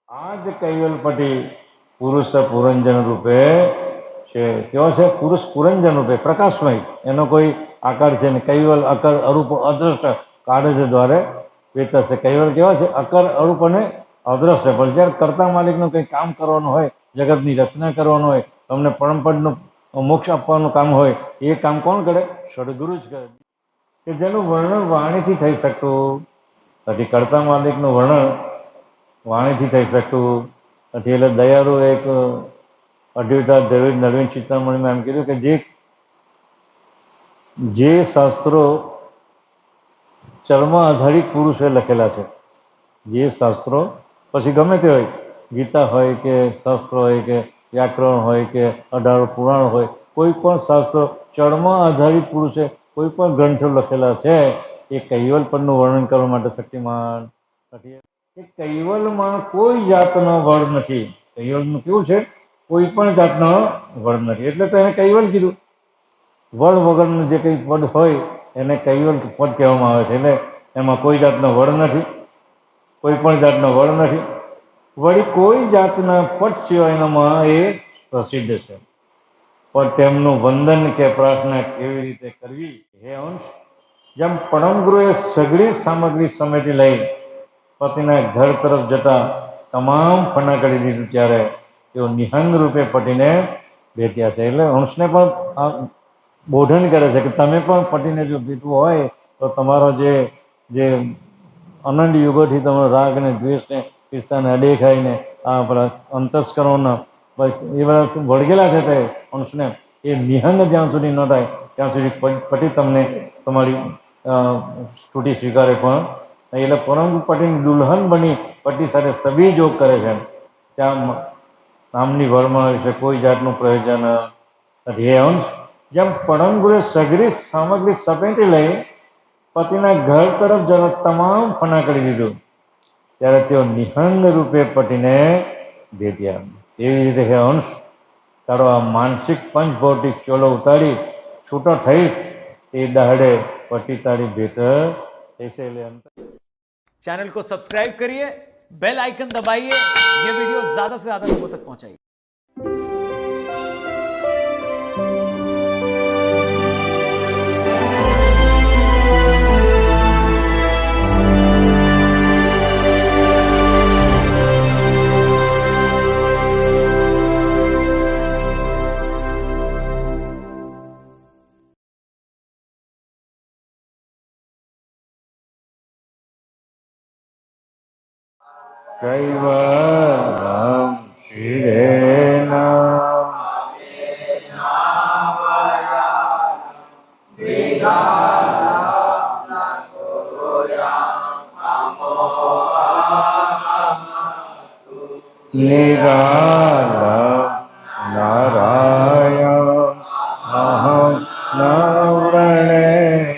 આ જ કૈવલ્પટી પુરુષ પુરંજન રૂપે છે. કેવો છે? પુરુષ પુરંજન રૂપે પ્રકાશમય, એનો કોઈ આકાર છે ને. કૈવલ અકર અરૂપ અદ્રષ્ટ કાળજ દ્વારે વેતર છે. કૈવલ કેવા છે? અકર અરૂપ અને અદ્રષ્ટ. પણ જ્યારે કર્તા માલિકનું કંઈ કામ કરવાનું હોય, જગતની રચના કરવાનું હોય, તમને પરમપદનું મોક્ષ આપવાનું કામ હોય, એ કામ કોણ કરે? સદગુરુ જ કરે. કે જેનું વર્ણન વાણીથી થઈ શકતું નથી. કર્તા માલિકનું વર્ણન વાણીથી થઈ શકતું નથી. એટલે દયાળુ એક અઢ્યુતા દ્રવિડ નવીન ચિંતામણીમાં એમ કીધું કે જે શાસ્ત્રો ચર્મ આધારિત પુરુષે લખેલા છે, જે શાસ્ત્રો પછી ગમે તે હોય, ગીતા હોય કે શાસ્ત્રો હોય કે વ્યાકરણ હોય કે 18 પુરાણ હોય, કોઈ પણ શાસ્ત્રો ચર્મ આધારિત પુરુષે કોઈ પણ ગ્રંથો લખેલા છે, એ કૈવલ પદનું વર્ણન કરવા માટે શક્તિમાન નથી. એ કૈવલમાં કોઈ જાતનો વડ નથી. કૈવલનું કેવું છે? કોઈ પણ જાતનો વડ નથી. એટલે તો એને કૈવલ કીધું. વડ વગરનું જે કંઈ પદ હોય એને કૈવલ પદ કહેવામાં આવે છે. એટલે એમાં કોઈ જાતનો વડ નથી, કોઈ પણ જાતનો વડ નથી. વળી કોઈ જાતના પદ સિવાયનામાં એ પ્રસિદ્ધ છે. પણ તેમનું વંદન કે પ્રાર્થના કેવી રીતે કરવી? હે અંશ, જેમ પરમ ગુરુએ સઘળી સામગ્રી સમેટી લઈ પતિના ઘર તરફ જતા તમામ ફના કરી દીધું, ત્યારે તેઓ નિહંગ રૂપે પતિને ભેટ્યા છે. એટલે અંશને પણ બોધન કરે છે કે તમે પણ પતિને જો ભેટવું હોય તો તમારો જે અનંત યુગોથી તમારો રાગ અને દ્વેષ ને ઈર્ષાને અદેખાઈને આ આપણા અંતસ્કરોના એ બધા વળગેલા છે તે અંશને, એ નિહંગ જ્યાં સુધી ન થાય ત્યાં સુધી પતિ તમને તમારી સ્તુતિ સ્વીકારે. પણ એટલે પરમ પતિની દુલ્હન બની પતિ સાથે સભી જોગ કરે છે. ત્યાં નામની વળમાં વિશે કોઈ જાતનું પ્રયોજન નથી. હે અંશ, જેમ પરમ ગુરુએ સઘળી સામગ્રી સમેટી લઈ પતિના ઘર તરફ જરા તમામ ફના કરી દીધું, ત્યારે તેઓ નિહંગ રૂપે પતિને ભેટ્યા. એવી રીતે હે અંશ, તારો આ માનસિક પંચભૌતિક ચોલો ઉતારી છૂટો થઈશ એ દાડે પતિ તારી ભેટ થશે. चैनल को सब्सक्राइब करिए, बेल आइकन दबाइए, ये वीडियो ज्यादा से ज्यादा लोगों तक पहुंचाइए. કૈવલમ શિરેના નિરાલમ નારાયણ અહં નવૃણેયમ.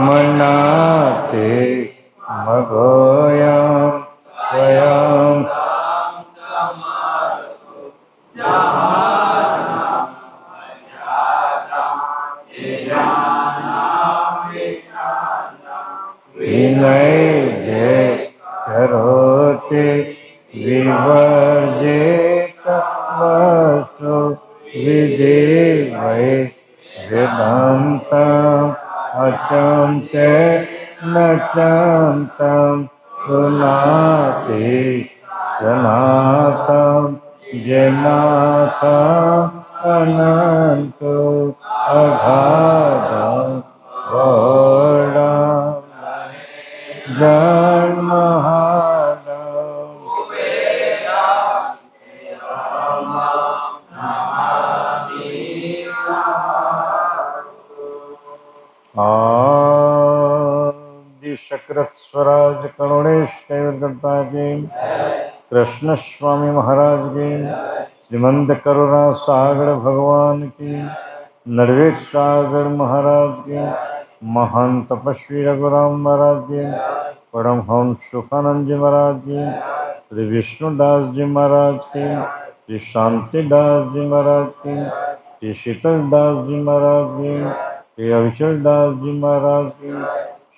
મનાતે મગોયમ સ્વયં વિનય જે કરોતે વિવર્જેત વસ્તુ વિધિ વૈ વેદાંતમ અચંતે નચંતમ સુનાતિ સનાતમ જેનાથમ અનંતો અગાધમ વોરમ જન્મહારમ. आदि शक्रत स्वराज करुणेश कैवलकर्ता की, कृष्ण स्वामी महाराज की, श्रीमंत करुणा सागर भगवान की, नरवेद सागर महाराज की, महान तपस्वी रघुराम महाराज की, परमहंस सुखानंद जी महाराज की, श्री विष्णुदास जी महाराज की, श्री शांतिदास जी महाराज की, श्री शीतलदास जी महाराज की, श्री अविचलदास जी महाराज की,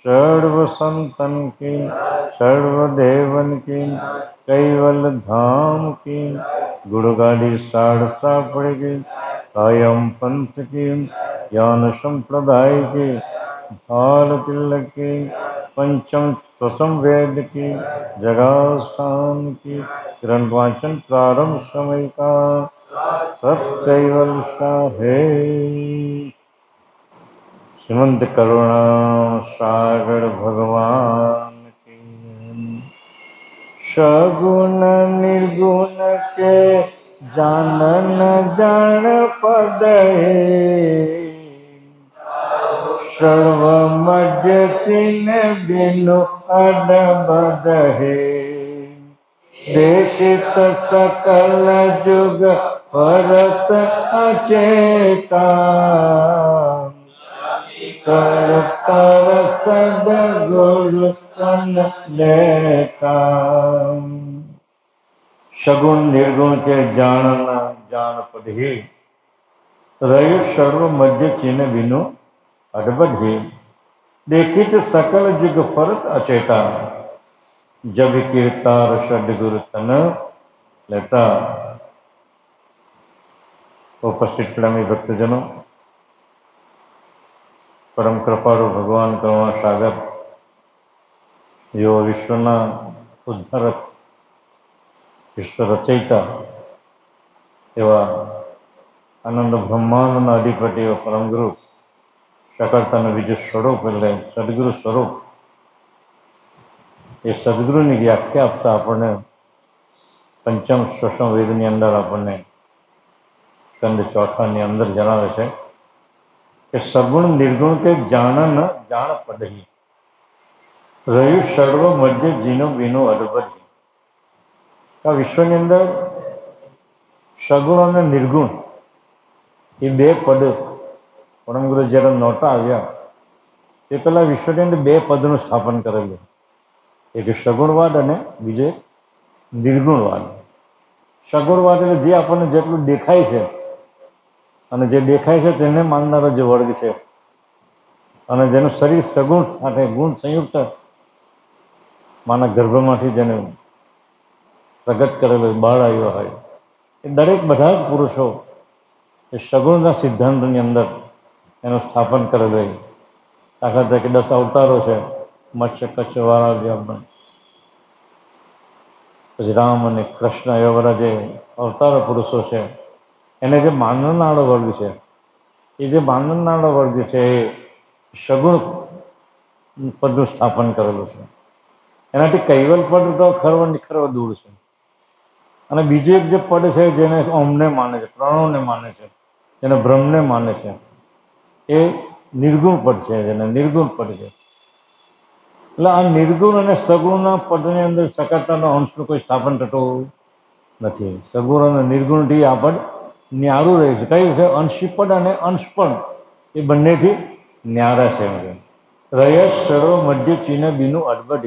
सर्व संतन की, सर्वदेवन की, कैवल धाम की, गुरुगाड़ी सारसा पड़ेगी, कायम पंथ की, ज्ञान संप्रदाय की, भाल तिलक की, पंचम स्वसम वेद की, जगास्थान की, ग्रंथ वाचन प्रारंभ समय का, सत्कैवल है। श्रीमंत करुणा सागर भगवान की। सगुण निर्गुण के जानन जान पद सर्व मध्य चिन्ह बिनु अडबद देखित सकल जुग परत अचेता कर सदगुरु सन लेता। सगुण निर्गुण के जानना जान पढ़ी रयु सर्व मध्य चिन्ह बिनु अडबड ही देखित सकल जुग परत अचेता जब कीर्तार सदगुरु तन लेता। उपस्थित प्रेमी भक्तजनों, परम कृपाळु भगवान करुणा सागर जो विश्वना उद्धारक विश्व रचयिता एवा आनंद ब्रह्मांडना अधिपति एवा परमगुरु सकलताનું બીજું સ્વરૂપ એટલે સદગુરુ સ્વરૂપ એ સદગુરુની વ્યાખ્યા આપતા આપણને પંચમ ષષ્ઠમ વેદની અંદર આપણને સ્કંદ ચોથાની અંદર જણાવે છે કે સગુણ નિર્ગુણ કે જાણ ન જાણ પદહી રહ્યું સર્વ મધ્ય જીનો વિનો અદભુત। આ વિશ્વની અંદર સગુણ અને નિર્ગુણ એ બે પદ પરમગુરુ જ્યારે નહોતા આવ્યા તે પહેલા વિશ્વની અંદર બે પદનું સ્થાપન કરેલું, એક સગુણવાદ અને બીજે નિર્ગુણવાદ। સગુણવાદ એટલે જે આપણને જેટલું દેખાય છે અને જે દેખાય છે તેને માનનારો જે વર્ગ છે અને જેનું શરીર સગુણ સાથે ગુણ સંયુક્ત માના ગર્ભમાંથી જેને પ્રગટ કરેલો બહાર આવ્યો હોય એ દરેક બધા જ પુરુષો એ સગુણના સિદ્ધાંતની અંદર એનું સ્થાપન કરેલું હોય। દાખલા તરીકે 10 અવતારો છે, મત્સ્ય કચ્છ વાળા બ્રાહ્મણ, પછી રામ અને કૃષ્ણ એવા બધા જે અવતારો પુરુષો છે એને જે માનનારો વર્ગ છે એ જે માનનારો વર્ગ છે એ સગુણ પદનું સ્થાપન કરેલું છે। એનાથી કૈવલ પદ તો ખરવ નિખરવ દૂર છે। અને બીજું એક જે પદ છે જેને ઓમને માને છે, પ્રણવને માને છે, જેને બ્રહ્મને માને છે એ નિર્ગુણ પદ છે, જેને નિર્ગુણ પદ છે। એટલે આ નિર્ગુણ અને સગુણના પદની અંદર સકારતાનો અંશનું કોઈ સ્થાપન થતું નથી। સગુણ અને નિર્ગુણથી આ પદ ન્યારું રહે છે। કયું છે? અંશી પદ અને અંશ પદ એ બંનેથી ન્યારા છે। રયસ સર્વ મધ્ય ચિહ્ન બીનું અડબડ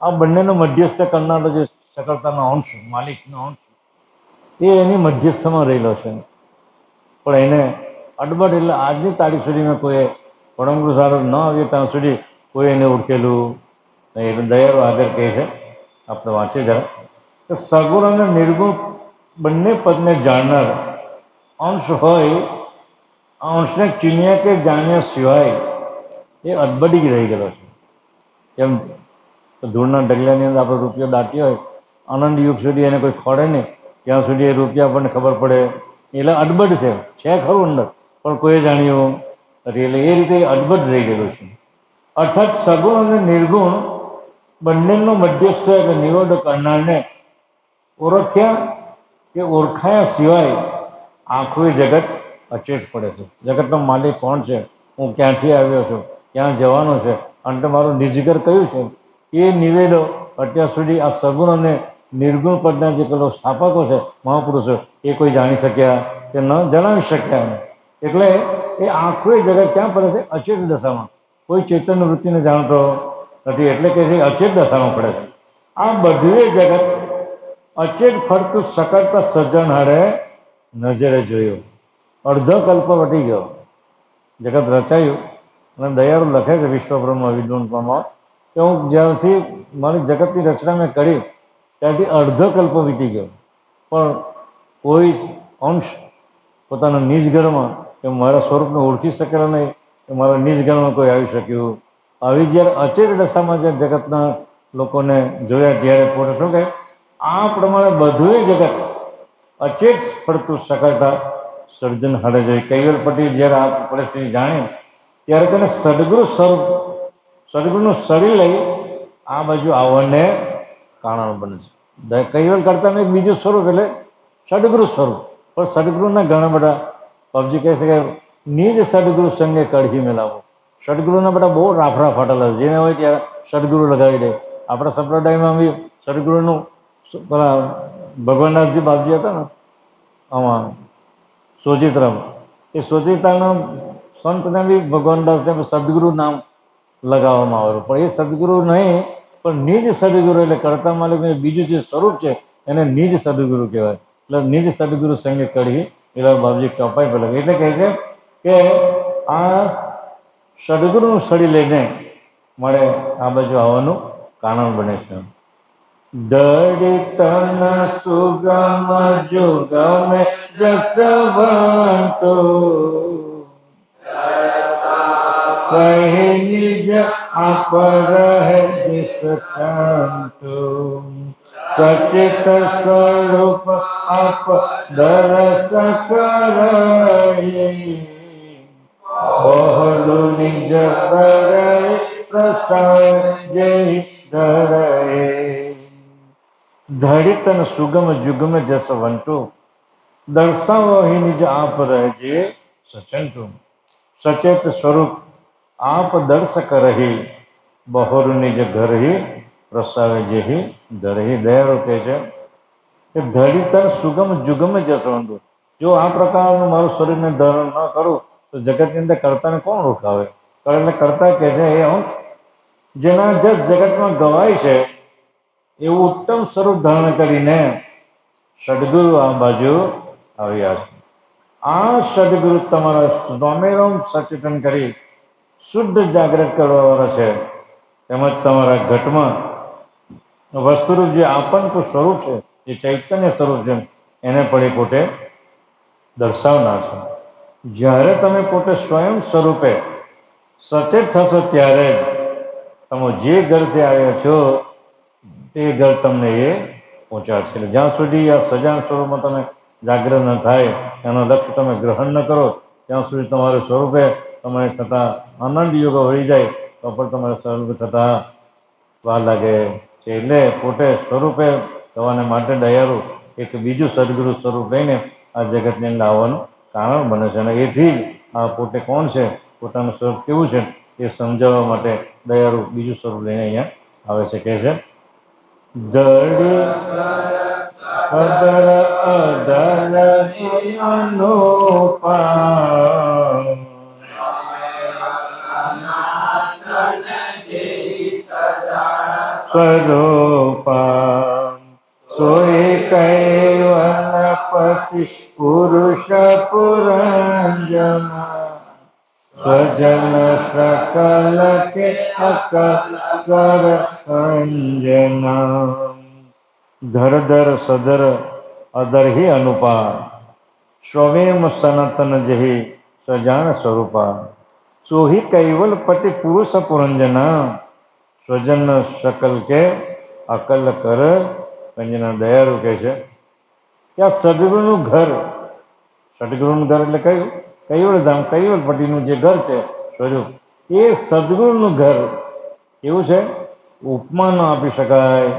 આ બંનેનો મધ્યસ્થ કરનારો જે સકળતાનો અંશ, માલિકનો અંશ એ એની મધ્યસ્થમાં રહેલો છે, પણ એને અડબડ એટલે આજની તારીખ સુધીમાં કોઈએ પરમગુરુ સારો ન આવ્યો ત્યાં સુધી કોઈ એને ઓળખેલું નહીં। એટલે દયાળુ આગળ કહે છે, આપણે વાંચીએ જરા કે સગુણ અને નિર્ગુણ બંને પદને જાણનાર અંશ હોય, આ અંશને ચીન્યા કે જાણ્યા સિવાય એ અડબડી રહી ગયેલો છે। કેમ તો ધૂળના ઢગલાની અંદર આપણે રૂપિયો દાટ્યો હોય, આનંદ યુગ સુધી એને કોઈ ખોડે નહીં, ત્યાં સુધી એ રૂપિયા આપણને ખબર પડે એટલે અડબડ છે ખરું અંદર, પણ કોઈએ જાણ્યું નથી। એટલે એ રીતે અડબડ રહી ગયેલું છે। અર્થાત સગુણ અને નિર્ગુણ બંનેનો મધ્યસ્થ એટલે નિરોધ કરનારને ઓળખ્યા કે ઓળખાયા સિવાય આખું જગત અચેત પડે છે। જગતનો માલિક કોણ છે, હું ક્યાંથી આવ્યો છું, ક્યાં જવાનો છે, અંતે મારું નિજગર કયું છે, એ નિવેદો અત્યાર સુધી આ સગુણ અને નિર્ગુણ પદના જે પેલો સ્થાપકો છે મહાપુરુષો એ કોઈ જાણી શક્યા કે ન જણાવી શક્યા। એટલે એ આખું જગત ક્યાં પડે છે? અચેત દશામાં। કોઈ ચેતન વૃત્તિને જાણતો નથી, એટલે કે છે અચેત દશામાં પડે છે. આ બધું જગત અચેત ફરતું સકળતા સજ્જન હારે નજરે જોયું. અડધો કલ્પ વટી ગયો, જગત રચાયું. અને દયાળુ લખે છે વિશ્વબ્રહ્મ વિદ્વંસમાં કે હું જ્યારથી મારી જગતની રચના મેં કરી ત્યારથી અડધો કલ્પ વીતી ગયો, પણ કોઈ અંશ પોતાના નિજ ઘરમાં કે મારા સ્વરૂપને ઓળખી શકેલા નહીં, કે મારા નિજ ઘરમાં કોઈ આવી શક્યું. આવી જ્યારે અચેત દશામાં જે જગતના લોકોને જોયા ત્યારે પોતે શું કહે, આ પ્રમાણે બધું જગત અચેત ફરતું સકળતા સર્જન હારે જોઈ. કૈવલ પટેલ જ્યારે આ પરિસ્થિતિ જાણી ત્યારે તેને સદગુરુ સ્વરૂપ, સદગુરુનું શરીર લઈ આ બાજુ આવવાને કારણ બને છે. કૈવલ કરતા એક બીજું સ્વરૂપ એટલે સદગુરુ સ્વરૂપ. પણ સદગુરુના ઘણા બધા પબજી કહે છે કે નિજ સદગુરુ સંગે કઢી મેલાવો. સદગુરુના બધા બહુ રાફડા ફાટેલા છે, જેને હોય ત્યારે સદગુરુ લગાવી દે. આપણા સંપ્રદાયમાં બી સદગુરુનું પેલા ભગવાનનાથજી બાપજી હતા ને આમાં સોજિત્રામાં, એ સોજિત્રાના સંતને બી ભગવાનદાસને સદગુરુ નામ લગાવવામાં આવેલું. પણ એ સદગુરુ નહીં, પણ નિજ સદગુરુ એટલે કરતા માલિક બીજું જે સ્વરૂપ છે એને નિજ સદગુરુ કહેવાય. એટલે નિજ સદગુરુ સંગે કઢી એવા બાપજી કપાઈ પેલા. એટલે કહે છે કે આ સદગુરુનું શરીર લઈને મળે આ બાજુ આવવાનું કારણ બને છે. દડિતન સુગમ જુગમ જસવંતો કહે નિજ આપ રહે દિશંતો. સચિત સ્વરૂપ આપ દરસ કરે બહુ નિજ કરે પ્રસાદ ધરે. ધડિત અને સુગમ જુગમ જસવંતુ દર્શાવો હિ નિજ આપ રહેજે સચંતુ. સચેત સ્વરૂપ આપ દર્શક રહી બહોર નિજ ઘર હિ પ્રસાવે જેહી ધરહી. દયાળુ કહે છે કે ધડિત સુગમ જુગમ જસવંતુ, જો આ પ્રકારનું મારું શરીરને ધારણ ન કરું તો જગતની અંદર કર્તાને કોણ ઓળખાવે. એટલે કર્તા કહે છે એ અંશ જેના જગતમાં ગવાય છે એવું ઉત્તમ સ્વરૂપ ધારણ કરીને સદગુરુ આ બાજુ આવ્યા છે. આ સદગુરુ તમારા રોમેરોમ સચેતન કરી શુદ્ધ જાગૃત કરવાવાળા છે. તેમજ તમારા ઘટમાં વસ્તુરૂપ જે આપનનું સ્વરૂપ છે, જે ચૈતન્ય સ્વરૂપ છે એને પણ એ પોતે દર્શાવનાર છે. જ્યારે તમે પોતે સ્વયં સ્વરૂપે સચેત થશો ત્યારે જ તમે જે ઘરથી આવ્યા છો તે ઘર તમને એ પહોંચાડશે. જ્યાં સુધી આ સજાન સ્વરૂપમાં તમે જાગૃત ન થાય, એનો લક્ષ્ય તમે ગ્રહણ ન કરો, ત્યાં સુધી તમારું સ્વરૂપે તમારે થતા આનંદ યોગ વળી જાય તો પણ તમારે સ્વરૂપે થતા વાર લાગે છે. એટલે પોતે સ્વરૂપે થવાને માટે દયાળુ એક બીજું સદગુરુ સ્વરૂપ લઈને આ જગતની અંદર આવવાનું કારણ બને છે. અને એથી જ આ પોતે કોણ છે, પોતાનું સ્વરૂપ કેવું છે એ સમજાવવા માટે દયાળુ બીજું સ્વરૂપ લઈને અહીંયા આવે છે. કહે છે દડી અદર અદર અનુપમ સ્વરૂપમ સોય કૈવલપતિ પુરુષ પુરંજન સ્વજન સકલ કે અકર અંજના. ધર ધર સદર અદર હિ અનુપા સ્વમેમ સનાતન જહી સજાન સ્વરૂપા. સોહી કૈવલપતિ પુરુષ પુરંજના સ્વજન શકલ કે અકલ કર અંજના. દયાળુ કહે છે કે આ સદગુરુનું ઘર, સદગુરુનું ઘર એટલે કયું? કૈવલધામ, કૈવલપતિનું જે ઘર છે સ્વરૂપ, એ સદગુરુનું ઘર એવું છે, ઉપમા ન આપી શકાય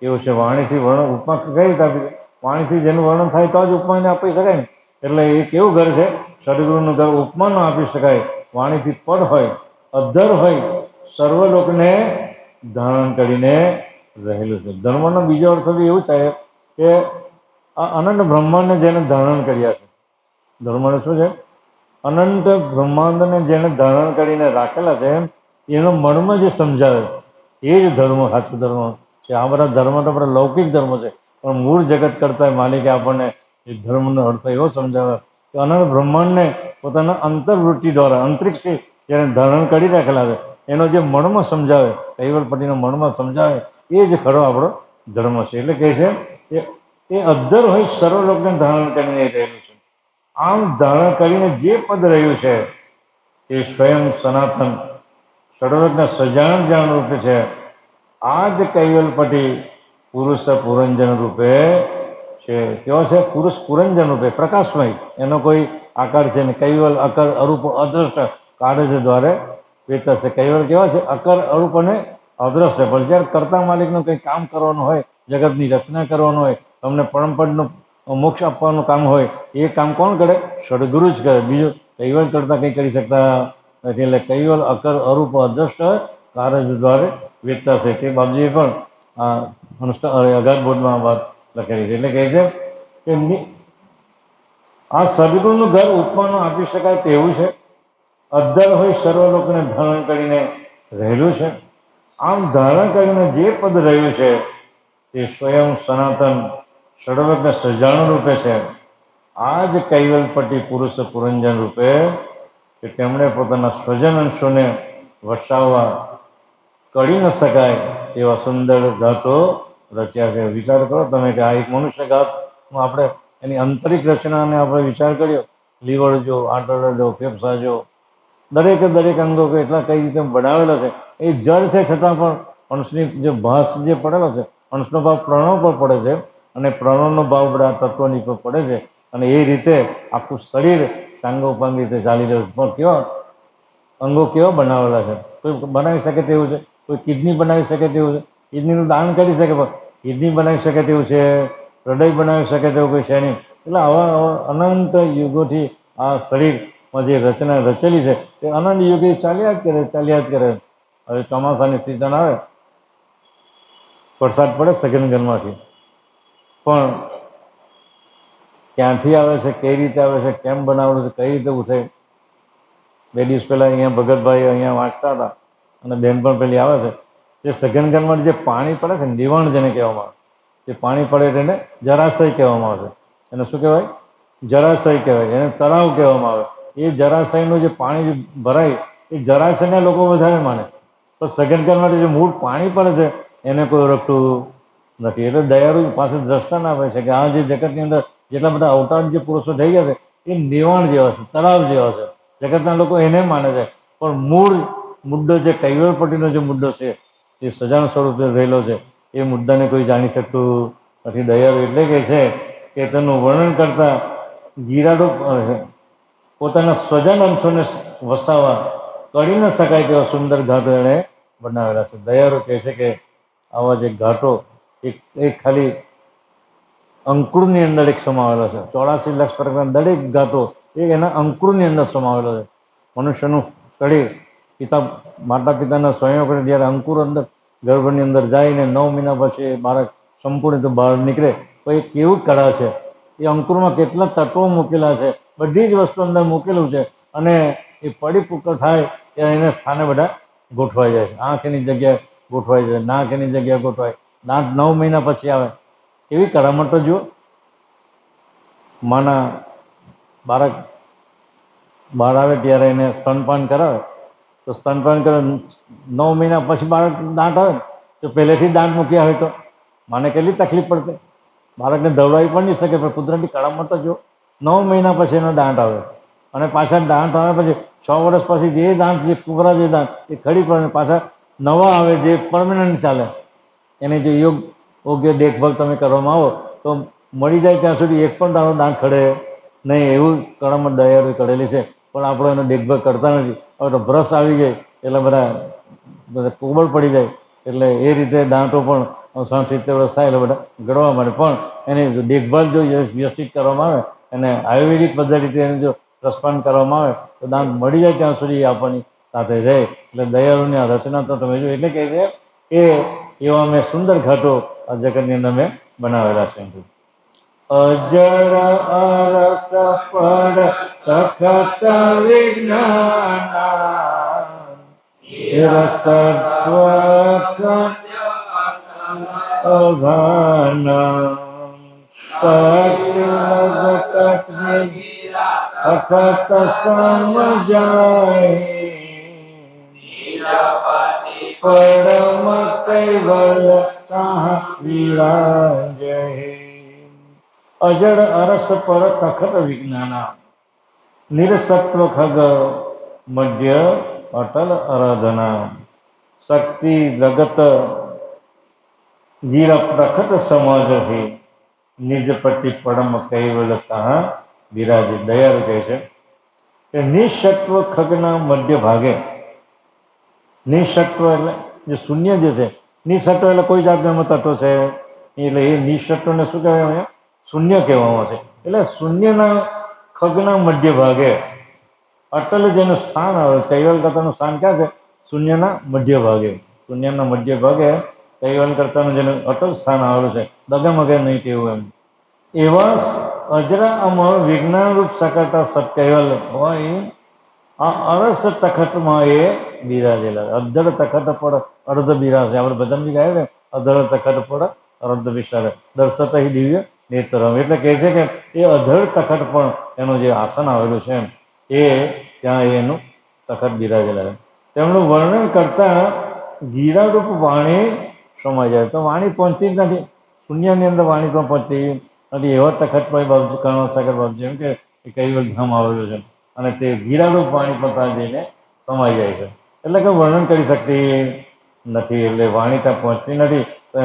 એવું છે. વાણીથી વર્ણન, ઉપમા કઈ રીતે આપી શકે? વાણીથી જેનું વર્ણન થાય તો જ ઉપમાને આપી શકાય ને. એટલે એ કેવું ઘર છે સદગુરુનું ઘર? ઉપમા ન આપી શકાય, વાણીથી પદ હોય, અધર હોય, સર્વલોકને ધારણ કરીને રહેલું છે. ધર્મનો બીજો અર્થ બી એવું થાય કે આ અનંત બ્રહ્માંડને જેને ધારણ કર્યા છે. ધર્મને શું છે? અનંત બ્રહ્માંડને જેને ધારણ કરીને રાખેલા છે એનો મર્મ જે સમજાવે એ જ ધર્મ સાચો ધર્મ છે. આ બધા ધર્મ તો બધા લૌકિક ધર્મ છે, પણ મૂળ જગત કરતા માલિકે આપણને એ ધર્મનો અર્થ એવો સમજાવે કે અનંત બ્રહ્માંડને પોતાના અંતર્વૃત્તિ દ્વારા અંતરિક્ષથી જેને ધારણ કરી રાખેલા છે એનો જે મર્મ સમજાવે, કૈવલ્યપતિનો મર્મ સમજાવે, એ જ ખરો આપણો ધર્મ છે. એટલે કહે છે કે એ અદ્ધર હોય સર્વલોકને ધારણ કરીને રહેલું છે. આમ ધારણ કરીને જે પદ રહ્યું છે એ સ્વયં સનાતન સર્વલોકના સજાણ જાણ રૂપે છે. આ જ કૈવલ્યપતિ પુરુષ પુરંજન રૂપે છે. કેવો છે? પુરુષ પુરંજન રૂપે પ્રકાશમય, એનો કોઈ આકાર છે ને. કૈવલ અકર અરૂપ અદ્રષ્ટ કાર્ય દ્વારા વેતા છે. કૈવલ કેવા છે? અકર અરૂપ અને અદ્રષ્ટ. પણ જ્યારે કર્તા માલિકનું કંઈ કામ કરવાનું હોય, જગતની રચના કરવાનું હોય, તમને પરમપદનું મોક્ષ આપવાનું કામ હોય, એ કામ કોણ કરે? સદગુરુ જ કરે. બીજું કૈવલ કરતા કંઈ કરી શકતા નથી. એટલે કૈવલ અકર અરૂપ અદ્રષ્ટ કાર્ય દ્વારા વેતા છે. તે બાબજીએ પણ અગાધ બોધમાં વાત લખેલી છે. એટલે કહે છે કે આ સદગુરુનું ઘર ઉપમાનું આપી શકાય તેવું છે. અદ્ધર હોય સર્વલોકને ધારણ કરીને રહેલું છે. આમ ધારણ કરીને જે પદ રહ્યું છે તે સ્વયં સનાતન સર્વલોકને સજાણું રૂપે છે. આ જ કૈવલ્યપતિ પુરુષ પુરંજન રૂપે કે તેમણે પોતાના સ્વજન અંશોને વસાવવા કરી ન શકાય એવા સુંદર ગાતો રચ્યા છે. વિચાર કરો તમે કે આ એક મનુષ્ય ગાતમાં આપણે એની આંતરિક રચનાને આપણે વિચાર કર્યો, લીવર જો, આંતરડા જો, ફેફસા જો, દરેકે દરેક અંગો એટલા કઈ રીતે બનાવેલા છે. એ જળ છે છતાં પણ અંશની જે ભાસ જે પડેલો છે, અંશનો ભાવ પ્રણવ પર પડે છે અને પ્રણવનો ભાવ બધા તત્વની પર પડે છે અને એ રીતે આખું શરીર સાંગોપાંગ રીતે ચાલી રહ્યું છે. પણ કેવા અંગો કેવા બનાવેલા છે? કોઈ બનાવી શકે તેવું છે? કોઈ કિડની બનાવી શકે તેવું છે? કિડનીનું દાન કરી શકે, પણ કિડની બનાવી શકે તેવું છે? હૃદય બનાવી શકે તેવું કોઈ છે નહીં. એટલે આવા અનંત યુગોથી આ શરીરમાં જે રચના રચેલી છે તે અનંત યુગે ચાલ્યા જ કરે. હવે ચોમાસાની સિઝન આવે, વરસાદ પડે સઘનગનમાંથી, પણ ક્યાંથી આવે છે, કઈ રીતે આવે છે, કેમ બનાવેલું છે, કઈ રીતે ઉઠે? 2 દિવસ પહેલા અહીંયા ભગતભાઈ અહીંયા વાંચતા હતા અને બેન પણ પેલી આવે છે. જે સઘનગનમાં જે પાણી પડે છે, નિવણ જેને કહેવામાં આવે, જે પાણી પડે તેને જરાશય કહેવામાં આવે છે. એને શું કહેવાય? જરાશય કહેવાય. એને તળાવ કહેવામાં આવે. એ જરાશયનું જે પાણી ભરાય એ જરાશયને લોકો વધારે માને, તો સઘનગનમાં જે મૂળ પાણી પડે છે એને કોઈ ઓળખતું નથી. એટલે દયાળુ પાસે દ્રષ્ટાંત આપે છે કે આ જે જગતની અંદર જેટલા બધા અવતાર જે પુરુષો થઈ ગયા છે એ નિવાણ જેવા છે, તળાવ જેવા છે. જગતના લોકો એને માને છે, પણ મૂળ મુદ્દો જે કૈવલ્યપતિનો જે મુદ્દો છે એ સજાણ સ્વરૂપે રહેલો છે, એ મુદ્દાને કોઈ જાણી શકતું નથી. દયાળુ એટલે કે છે કે તેનું વર્ણન કરતા ગિરાડો પોતાના સ્વજન અંશોને વસાવવા કરી ન શકાય તેવા સુંદર ઘાટો એણે બનાવેલા છે. દયાળુ કહે છે કે આવા જે ઘાટો એક ખાલી અંકુરની અંદર એક સમાવેલો છે. 84 લાખ પ્રકારના દરેક ઘાટો એ એના અંકુરની અંદર સમાવેલો છે. મનુષ્યનું શરીર માતા પિતાના સંયોગને જ્યારે અંકુર અંદર ગર્ભની અંદર જાય ને 9 મહિના પછી બાળક સંપૂર્ણ રીતે બહાર નીકળે તો એ કેવું કળા છે, એ અંકુરમાં કેટલા તત્વો મૂકેલા છે, બધી જ વસ્તુ અંદર મૂકેલું છે અને એ પરિપક્વ થાય ત્યારે એને સ્થાને બધા ગોઠવાઈ જાય છે. આંખ એની જગ્યાએ ગોઠવાઈ જાય, નાક એની જગ્યાએ ગોઠવાય, દાંત 9 મહિના પછી આવે. એવી કરામત તો જુઓ. માના બાળક બહાર આવે ત્યારે એને સ્તનપાન કરાવે, તો સ્તનપાન કરે 9 મહિના પછી બાળક દાંત આવે તો પહેલેથી દાંત મૂક્યા હોય તો માને કેટલી તકલીફ પડશે? બાળકને દવડાવી પણ નહીં શકે. પણ કુદરતી કરામત તો જો, 9 મહિના પછી એનો દાંત આવે અને પાછા દાંત આવે પછી 6 વર્ષ પછી જે દાંત જે કુકરા જે દાંત એ ખડી પડે, પાછા નવા આવે જે પરમેનન્ટ ચાલે. એની જે યોગ્ય દેખભાલ તમે કરવામાં આવો તો મળી જાય ત્યાં સુધી એક પણ તારો દાંત ખડે નહીં. એવું કરામત દયાળુ કરેલી છે, પણ આપણે એનો દેખભાલ કરતા નથી. હવે તો બ્રશ આવી જાય એટલે બધા કોબળ પડી જાય, એટલે એ રીતે દાંતો પણ 60-70 વર્ષ થાય એટલે બધા ગળવા માંડે. પણ એની દેખભાલ જો વ્યવસ્થિત કરવામાં આવે અને આયુર્વેદિક પદ્ધતિથી એને જો રસપાન કરવામાં આવે તો દાંત મળી જાય ત્યાં સુધી આપવાની સાથે રહે. એટલે દયાળુની આ રચના તો તમે જો, એટલે કહે છે કે એવા મેં સુંદર ઘાટો આ જગતની અંદર મેં બનાવેલા છે. અજર અરસ પર સખત વિજ્ઞાન નિરસત્વ અઘન અખત સમજાય પરમ કૈવલ કહા વિરાજે અજડ અરસ પર તખત વિજ્ઞાના નિરસત્વ ખગ મધ્ય અટલ આરાધના શક્તિ જગત ગીર પ્રખત સમાજ હે નિજપતિ પરમ કૈવલ કહા વિરાજે દયાળુ કહે છે કે નિસત્વ ખગના મધ્ય ભાગે નિસત્વ એટલે જે શૂન્ય જે છે નિસત્વ એટલે કોઈ જાતનો તત્વ છે એટલે એ નિસત્વને શું કહેવાય શૂન્ય કહેવામાં છે એટલે શૂન્યના ખગના મધ્ય ભાગે અટલ જેનું સ્થાન આવે કૈવલ કરતાનું સ્થાન ક્યાં છે શૂન્યના મધ્ય ભાગે શૂન્યના મધ્ય ભાગે કૈવલ કરતાનું જેનું અટલ સ્થાન આવેલું છે દગામગે નહીં તેવું એમ એવા અજરા અમર વિજ્ઞાન રૂપ સકર્તા સત્કૈવલ હોય આ અરસ તખતમાં એ બિરાજેલા અધર તખત પર અર્ધ બિરાજે આપણે ભજનજી ગાય ને અધર તખત પર અર્ધ વિશાળ દર્શત દિવ્ય નેત્રમ એટલે કહે છે કે એ અધર તખત પણ એનું જે આસન આવેલું છે એ ત્યાં એનું તખત બિરાજેલા છે તેમનું વર્ણન કરતા ગીરારૂપ વાણી સમાઈ જાય તો વાણી પહોંચતી જ નથી શૂન્યની અંદર વાણી પણ પહોંચતી નથી એવા તખત પર બાબજી કર્ણસાગર બાબજી એમ કે કૈવલ ધામ આવેલું છે અને તે ગીરારૂપ વાણી પણ ત્યાં જઈને સમાઈ જાય છે એટલે કે વર્ણન કરી શકતી નથી એટલે વાણી ત્યાં પહોંચતી નથી તો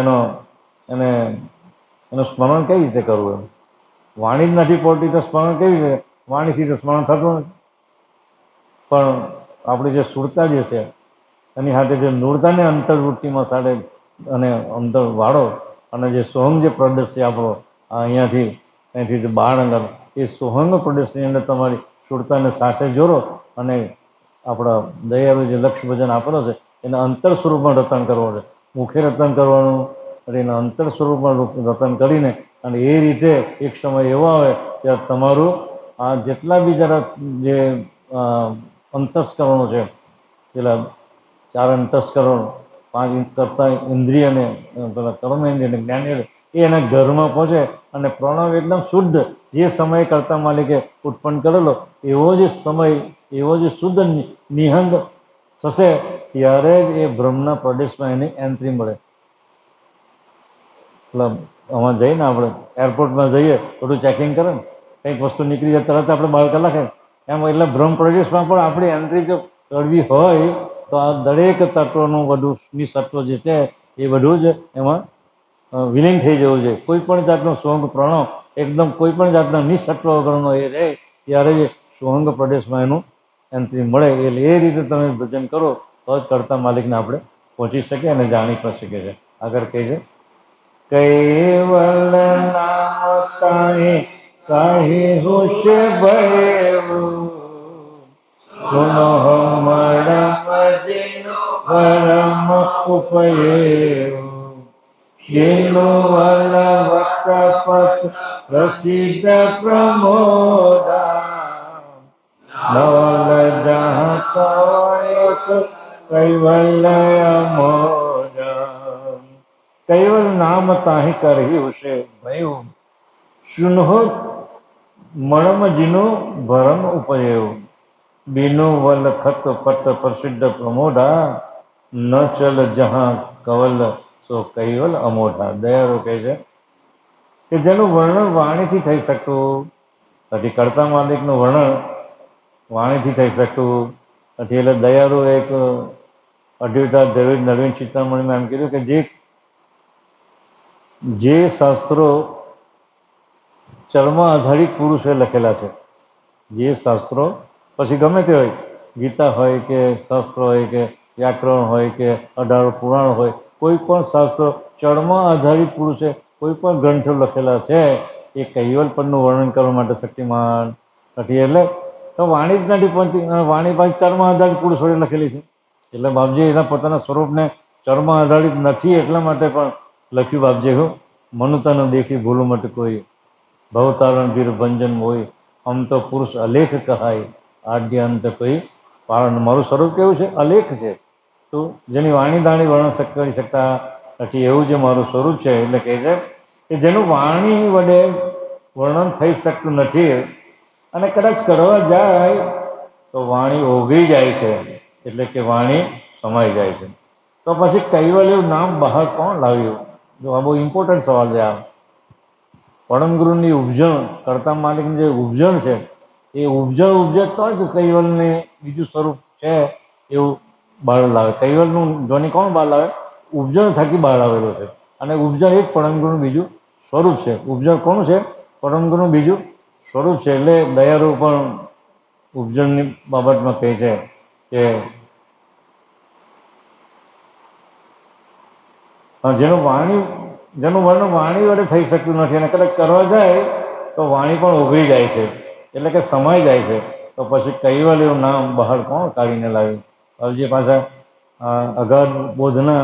એનું સ્મરણ કઈ રીતે કરવું એમ વાણી જ નથી પહોંચતી તો સ્મરણ કેવી રીતે વાણીથી તો સ્મરણ થતું નથી પણ આપણી જે સુરતા જે છે એની સાથે જે નૂરતાને અંતર્વૃત્તિમાં સાથે અને અંતર વાળો અને જે સોહંગ જે પ્રદેશ છે આપણો અહીંયાથી જે બાળનગર એ સોહંગ પ્રદેશની અંદર તમારી સુરતાને સાથે જોડો અને આપણા દયાળુ જે લક્ષ્ય ભજન આપેલો છે એને અંતર સ્વરૂપમાં રતન કરવું છે મુખે રતન કરવાનું અને એના અંતર સ્વરૂપમાં રતન કરીને અને એ રીતે એક સમય એવો આવે ત્યારે તમારું આ જેટલા બી જરા જે અંતસ્કરણો છે પેલા 4 અંતસ્કરણ 5 કરતા ઇન્દ્રિયને પેલા કર્મેન્દ્રિય અને જ્ઞાનેન્દ્રિય એ એના ઘરમાં પહોંચે અને પ્રણવ એકદમ શુદ્ધ જે સમય કરતા માલિકે ઉત્પન્ન કરેલો એવો જે સમય એવો જે શુદ્ધ નિહંગ થશે ત્યારે જ એ બ્રહ્મના પ્રદેશમાં એની એન્ટ્રી મળે એટલે આમાં જઈને આપણે એરપોર્ટમાં જઈએ થોડું ચેકિંગ કરે ને કંઈક વસ્તુ નીકળી જાય તરત આપણે 12 કલાકે એમ એટલે બ્રહ્મ પ્રદેશમાં પણ આપણી એન્ટ્રી જો કરવી હોય તો આ દરેક તત્વનું બધું નિસત્વ જે છે એ બધું જ એમાં વિલીન થઈ જવું જોઈએ કોઈ પણ જાતનો સોહંગ પ્રણવ એકદમ કોઈ પણ જાતના નિસત્વ વગરનો એ રહે ત્યારે જ સોહંગ પ્રદેશમાં એનું એન્ટ્રી મળે એટલે એ રીતે તમે ભજન કરો તો જ કરતા માલિકને આપણે પહોંચી શકીએ અને જાણી પણ શકીએ છીએ આગળ કહે છે કૈવલ નામ કાહી હુશ ભયવું સુનો હમરમ જીનો પરમ ઉપયેવું જેનું વલ વક્રપથ પ્રસિદ્ધ પ્રમોદા નવલ જહાં કૈવલ અમોદા કૈવલ નામ તાહી કરહી ઉશે ભયું સુનહો મણમ જીનું ભરમ ઉપયેવું બીનું વલ ખત પટ પ્રસિદ્ધ પ્રમોદા ન ચલ જહાં કવલ સો કૈવલ અમોઢા દયાળુ કહે છે કે જેનું વર્ણન વાણીથી થઈ શકતું નથી કરતા માલિકનું વર્ણન વાણીથી થઈ શકતું નથી એટલે દયાળુ એક અઢ્યુતા દ્રવિડ નવીન ચિંતામણીમાં એમ કીધું કે જે શાસ્ત્રો ચર્મ આધારિત પુરુષે લખેલા છે જે શાસ્ત્રો પછી ગમે તે હોય ગીતા હોય કે શાસ્ત્ર હોય કે વ્યાકરણ હોય કે 18 પુરાણ હોય કોઈ પણ શાસ્ત્રો ચર્મ આધારિત પુરુષે કોઈ પણ ગ્રંથો લખેલા છે એ કૈવલ પદનું વર્ણન કરવા માટે શક્તિમાન નથી એટલે તો વાણી જ નથી પહોંચતી વાણી પાછી ચર્મ આધારિત પુરુષોએ લખેલી છે એટલે બાપજી એના પોતાના સ્વરૂપને ચર્મ આધારિત નથી એટલા માટે પણ લખ્યું બાપજી હું મનુતાનો દેખી ભૂલું મટ કોઈ ભવતારણ વીર ભંજન હોય આમ તો પુરુષ અલેખ કહાય આદ્ય અંત કોઈ પારણ મારું સ્વરૂપ કેવું છે અલેખ છે તો જેની વાણી દાણી વર્ણન કરી શકતા નથી એવું જે મારું સ્વરૂપ છે. એટલે કહે છે કે જેનું વાણી વડે વર્ણન થઈ શકતું નથી અને કદાચ કરવા જાય તો વાણી ઓગળી જાય છે, એટલે કે વાણી સમાઈ જાય છે. તો પછી કૈવલ્યનું નામ બહાર કોણ લાવ્યું? જો આ બહુ ઇમ્પોર્ટન્ટ સવાલ છે. આ પરમ ગુરુની ઉપજણ, કરતા માલિકની જે ઉપજણ છે એ ઉપજે તો જ કૈવલને બીજું સ્વરૂપ છે એવું બહાર લાવે. કૈવલનું જોની કોણ બહાર લાવે? ઉપજણ થકી બહાર આવેલો છે. અને ઉપજણ એ જ પરમ ગુરુનું બીજું સ્વરૂપ છે. ઉપજણ કોણ છે? પરમ ગુરુનું બીજું સ્વરૂપ છે. એટલે દયાળુ પણ ઉપજણની બાબતમાં કહે છે કે જેનું વર્ણન વાણી વડે થઈ શકતું નથી અને કદાચ કરવા જાય તો વાણી પણ ઓગળી જાય છે, એટલે કે સમાઈ જાય છે. તો પછી કૈવલ્યનું નામ બહાર કોણ કાઢીને લાવ્યું? જે પાછા અગાધ બોધના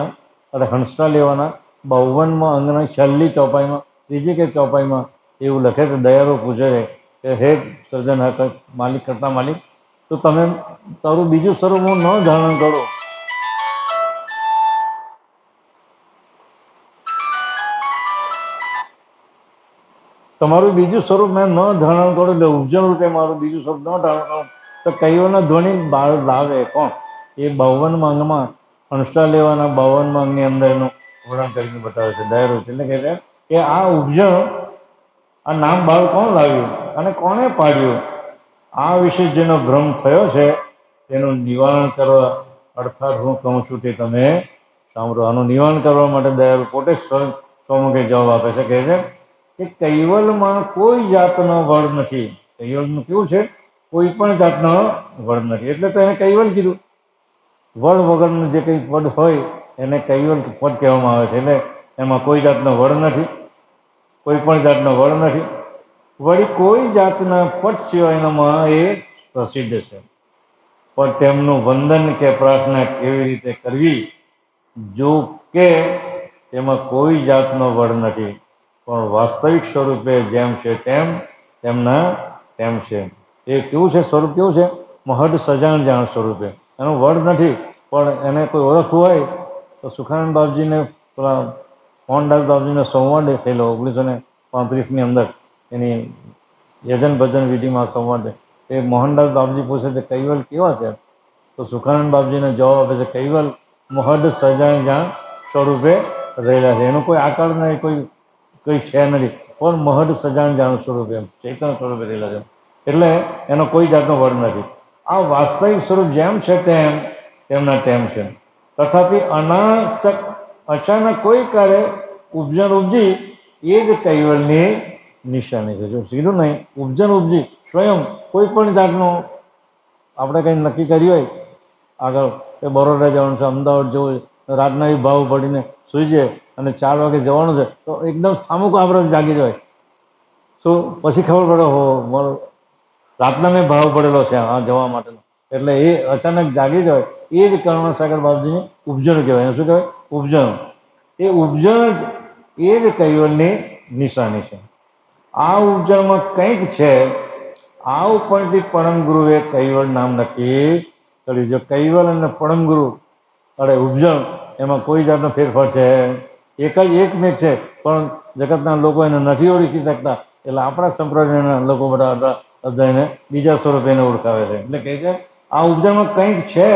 અને હંસતા લેવાના 52મા અંગના છેલ્લી ચોપાઈમાં, ત્રીજી કે ચોપાઈમાં એવું લખે છે. દયાળુ પૂછે છે કે હે સર્જનહાર માલિક, કરતા માલિક, તો તમે તારું બીજું સ્વરૂપ હું ન ધારણ કરું, તમારું બીજું સ્વરૂપ મેં ન ધારણ કરું, એટલે ઉપજણ રૂપે મારું બીજું સ્વરૂપ ન ધારણ કરું, તો કૈવલના ધ્વનિ બહાર લાવે કોણ? એ 52મા અંગમાં હંસતા લેવાના 52મા અંગની અંદર એનું વર્ણન કરીને બતાવે છે દયાળુ. એટલે કહે છે કે આ ઉપજણ, આ નામ બહાર કોણ લાવ્યું અને કોણે પાડ્યું? આ વિશે જેનો ભ્રમ થયો છે તેનું નિવારણ કરવા, અર્થાત હું કહું છું તે તમે સાંભળો. આનું નિવારણ કરવા માટે દયાળુ પોતે સ્વમુખે જવાબ આપે છે. કહે છે કે કૈવલમાં કોઈ જાતનો વડ નથી. કૈવલનું કેવું છે? કોઈ પણ જાતનો વડ નથી. એટલે તો એને કૈવલ કીધું. વડ વગરનું જે કંઈ પદ હોય એને કૈવલ પદ કહેવામાં આવે છે. એટલે એમાં કોઈ જાતનો વડ નથી, કોઈ પણ જાતનો વડ નથી. વળી કોઈ જાતના પદ સિવાયનામાં એ પ્રસિદ્ધ છે. પણ તેમનું વંદન કે પ્રાર્થના કેવી રીતે કરવી, જો કે તેમાં કોઈ જાતનો વડ નથી, પણ વાસ્તવિક સ્વરૂપે જેમ છે તેમના તેમ છે. એ કેવું છે? સ્વરૂપ કેવું છે? મહદ સજાણ જાણ સ્વરૂપે. એનો વડ નથી, પણ એને કોઈ ઓળખવું હોય તો સુખાનંદ બાપજીને, પેલા મોહનદાસ બાપજીનો સંવાદ થયેલો 1935ની અંદર, એની યજન ભજન વિધિમાં સંવાદ. એ મોહનદાસ બાપજી પૂછે છે કૈવલ કેવા છે? તો સુખાનંદ બાપજીને જવાબ આપે છે કૈવલ મહદ સજાણ જાણ સ્વરૂપે રહેલા છે. એનો કોઈ આકાર નહીં, કોઈ છે નથી, પણ મહદ સજાણ જાણ સ્વરૂપે, ચૈતન્ય સ્વરૂપે રહેલા છે. એટલે એનો કોઈ જાતનો વડ નથી. આ વાસ્તવિક સ્વરૂપ જેમ છે તેમના તેમ છે. તથાપિ અચાનક કોઈ કાળે ઉપજણ ઉપજી એ જ કૈવલની નિશાની છે. જો સીધું નહીં, ઉપજણ ઉપજી સ્વયં કોઈ પણ જાતનું આપણે કંઈ નક્કી કર્યું હોય આગળ કે બરોડા જવાનું છે, અમદાવાદ જવું છે, રાતના ભાવ પડીને સૂઈ જાય અને 4 વાગે જવાનું છે, તો એકદમ સામુક આપણે જાગી જાય. તો પછી ખબર પડે હો મારો રાતના મેં ભાવ પડેલો છે આ જવા માટેનો. એટલે એ અચાનક જાગી જાય એ જ કરુણાસાગર બાપજીની ઉપજણ કહેવાય. શું કહેવાય? ઉપજણ. એ ઉપજણ એ જ કૈવલની નિશાની છે. આ ઉપજણમાં કંઈક છે. આ ઉપરથી પરમ ગુરુએ કૈવલ નામ નક્કી કર્યું. જો કૈવલ અને પરમ ગુરુ અરે ઉપજણ એમાં કોઈ જાતનો ફેરફાર છે? એક જ એકમેક છે, પણ જગતના લોકો એને નથી ઓળખી શકતા. એટલે આપણા સંપ્રદાયના લોકો બધા એને બીજા સ્વરૂપે એને ઓળખાવે છે. એટલે કહે છે આ ઉપજણમાં કંઈક છે.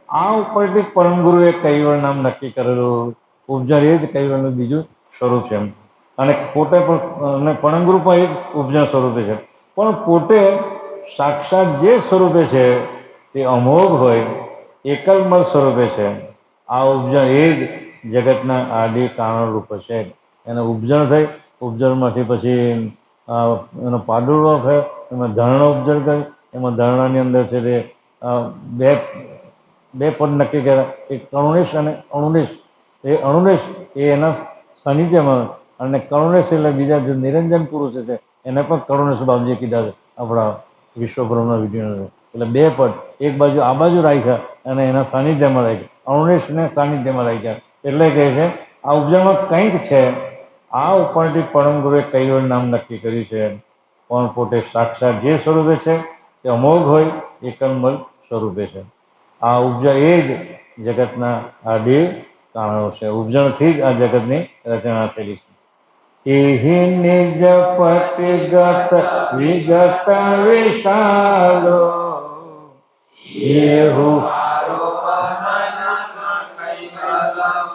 આ ઉપરથી પરમ ગુરુએ કૈવલ નામ નક્કી કરેલું. ઉપજણ એ જ કૈવલનું બીજું સ્વરૂપ છે. અને પોતે પણ પરમ ગુરુ પણ એ જ ઉપજણ સ્વરૂપે છે. પણ પોતે સાક્ષાત જે સ્વરૂપે છે તે અમોઘ હોય, એકલમલ સ્વરૂપે છે. આ ઉપજણ એ જ જગતના આદિ કારણ રૂપ છે. એને ઉપજણ થઈ, ઉપજણમાંથી પછી એનો પ્રાદુર્ભાવ થયો, એમાં ધારણા ઉપજણ કરી, એમાં ધારણાની અંદર છે તે બે પદ નક્કી કર્યા, એક કરુણેશ અને અણુનેશ. એ અણુનેશ એ એના સાનિધ્યમાં, અને કરુણેશ એટલે બીજા જે નિરંજન પુરુષ છે એને પણ કરુણેશ બાપજીએ કીધા છે આપણા વિશ્વબ્રહ્મના વિધિનો. એટલે 2 પદ એક બાજુ આ બાજુ રાખ્યા અને એના સાનિધ્યમાં રાખ્યા, અણુનેશને સાનિધ્યમાં રાખ્યા. એટલે કહે છે આ ઉપજણમાં કંઈક છે. આ ઉપરથી પરમ ગુરુએ કૈવલ નામ નક્કી કર્યું છે. પણ પોતે સાક્ષાત જે સ્વરૂપે છે તે અમોઘ હોય, એકલમલ સ્વરૂપે છે. આ ઉપજણ એ જ જગતના આદિ કારણો છે. ઉપજણથી જ આ જગતની રચના થયેલી છે. એહી નિજ પતિગત વિગત વિશાલો એવું